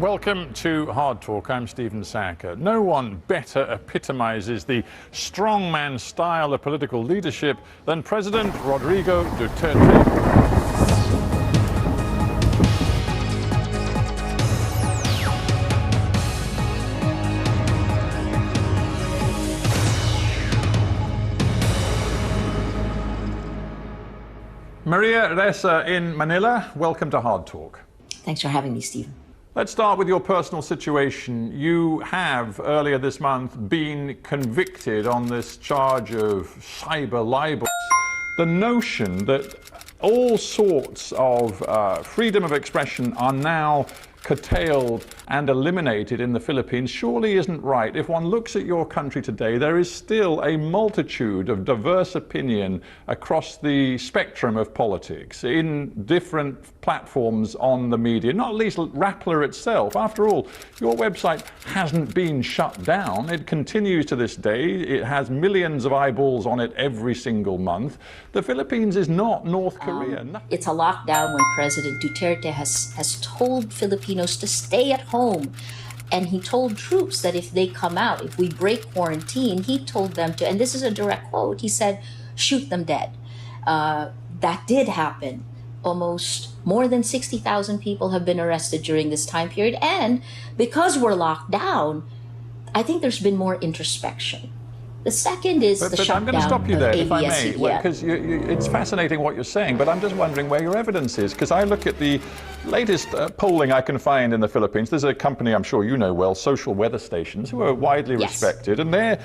Welcome to Hard Talk. I'm Stephen Sackur. No one better epitomizes the strongman style of political leadership than President Rodrigo Duterte. Maria Ressa in Manila, welcome to Hard Talk. Thanks for having me, Stephen. Let's start with your personal situation. You have, earlier this month, been convicted on this charge of cyber libel. The notion that all sorts of freedom of expression are now curtailed and eliminated in the Philippines surely isn't right. If one looks at your country today, there is still a multitude of diverse opinion across the spectrum of politics in different platforms on the media, not least Rappler itself. After all, your website hasn't been shut down. It continues to this day. It has millions of eyeballs on it every single month. The Philippines is not North Korea. It's a lockdown when President Duterte has told Filipinos to stay at home. And he told troops that if they come out, if we break quarantine, he told them to, and this is a direct quote, he said, shoot them dead. That did happen. Almost more than 60,000 people have been arrested during this time period. And because we're locked down, I think there's been more introspection. The second is the shutdown. I'm going to stop you there, if I may, yeah. because it's fascinating what you're saying, but I'm just wondering where your evidence is, because I look at the latest polling I can find in the Philippines. There's a company I'm sure you know well, Social Weather Stations, who are widely respected, and their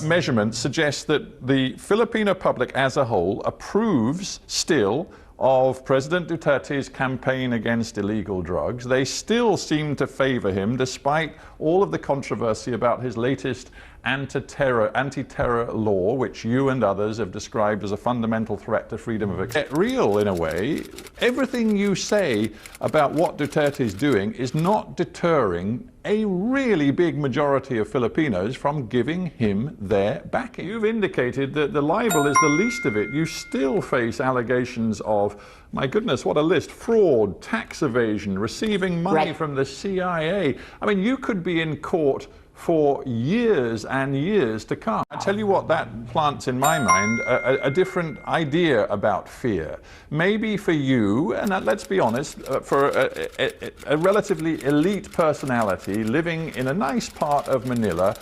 measurements suggest that the Filipino public as a whole approves still of President Duterte's campaign against illegal drugs. They still seem to favor him, despite all of the controversy about his latest anti-terror law, which you and others have described as a fundamental threat to freedom of expression. Real, in a way, everything you say about what Duterte is doing is not deterring a really big majority of Filipinos from giving him their backing. You've indicated that the libel is the least of it. You still face allegations of, my goodness, what a list, fraud, tax evasion, receiving money from the CIA. I mean, you could be in court for years and years to come. I tell you what, that plants in my mind a different idea about fear. Maybe for you, and let's be honest, for a relatively elite personality living in a nice part of Manila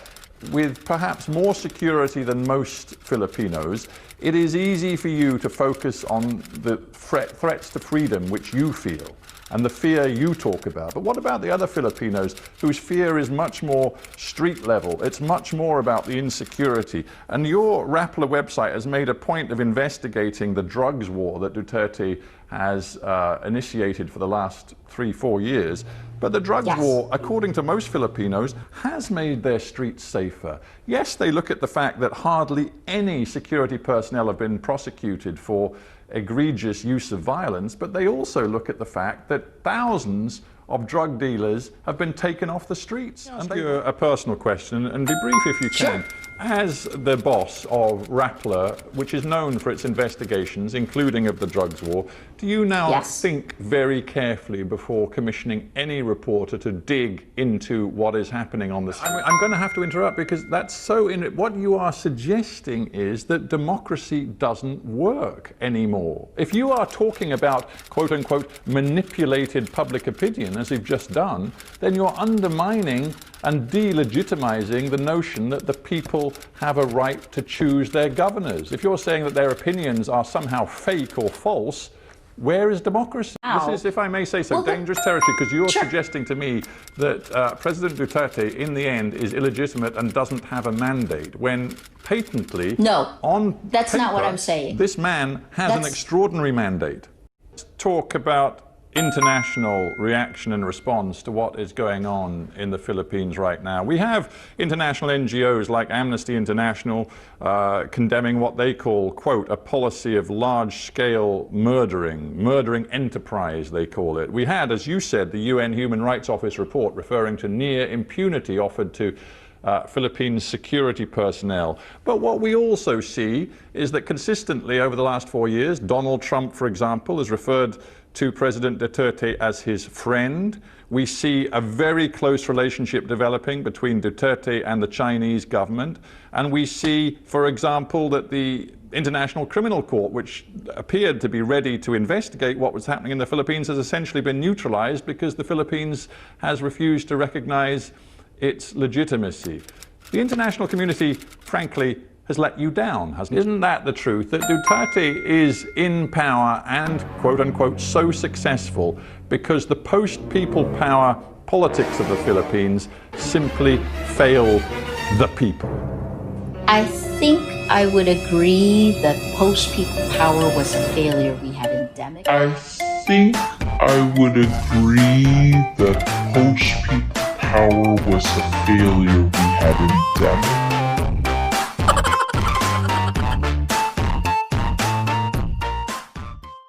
with perhaps more security than most Filipinos, it is easy for you to focus on the threats to freedom which you feel and the fear you talk about. But what about the other Filipinos whose fear is much more street level? It's much more about the insecurity. And your Rappler website has made a point of investigating the drugs war that Duterte has initiated for the last 3-4 years. But the drugs war, according to most Filipinos, has made their streets safer. Yes, they look at the fact that hardly any security personnel have been prosecuted for egregious use of violence, but they also look at the fact that thousands of drug dealers have been taken off the streets. I'll ask you a personal question, and be brief if you can. As the boss of Rappler, which is known for its investigations, including of the drugs war, do you now think very carefully before commissioning any reporter to dig into what is happening on the street? I'm going to have to interrupt, because that's so... what you are suggesting is that democracy doesn't work anymore. If you are talking about, quote-unquote, manipulated public opinion, as you've just done, then you're undermining and delegitimizing the notion that the people have a right to choose their governors. If you're saying that their opinions are somehow fake or false, where is democracy? This is, if I may say so, dangerous territory, because you're suggesting to me that President Duterte, in the end, is illegitimate and doesn't have a mandate, when patently, that's not what I'm saying. This man has an extraordinary mandate. Let's talk about international reaction and response to what is going on in the Philippines right now. We have international NGOs like Amnesty International condemning what they call, quote, a policy of large-scale murdering enterprise, they call it. We had, as you said, the UN Human Rights Office report referring to near impunity offered to Philippines security personnel. But what we also see is that consistently over the last 4 years, Donald Trump, for example, has referred to President Duterte as his friend. We see a very close relationship developing between Duterte and the Chinese government. And we see, for example, that the International Criminal Court, which appeared to be ready to investigate what was happening in the Philippines, has essentially been neutralized because the Philippines has refused to recognize its legitimacy. The international community, frankly, has let you down, hasn't it? Isn't that the truth, that Duterte is in power and, quote unquote, so successful because the post-people power politics of the Philippines simply fail the people? I think I would agree that post-people power was a failure. We had endemic. I think I would agree that post-people power was a failure. We had endemic.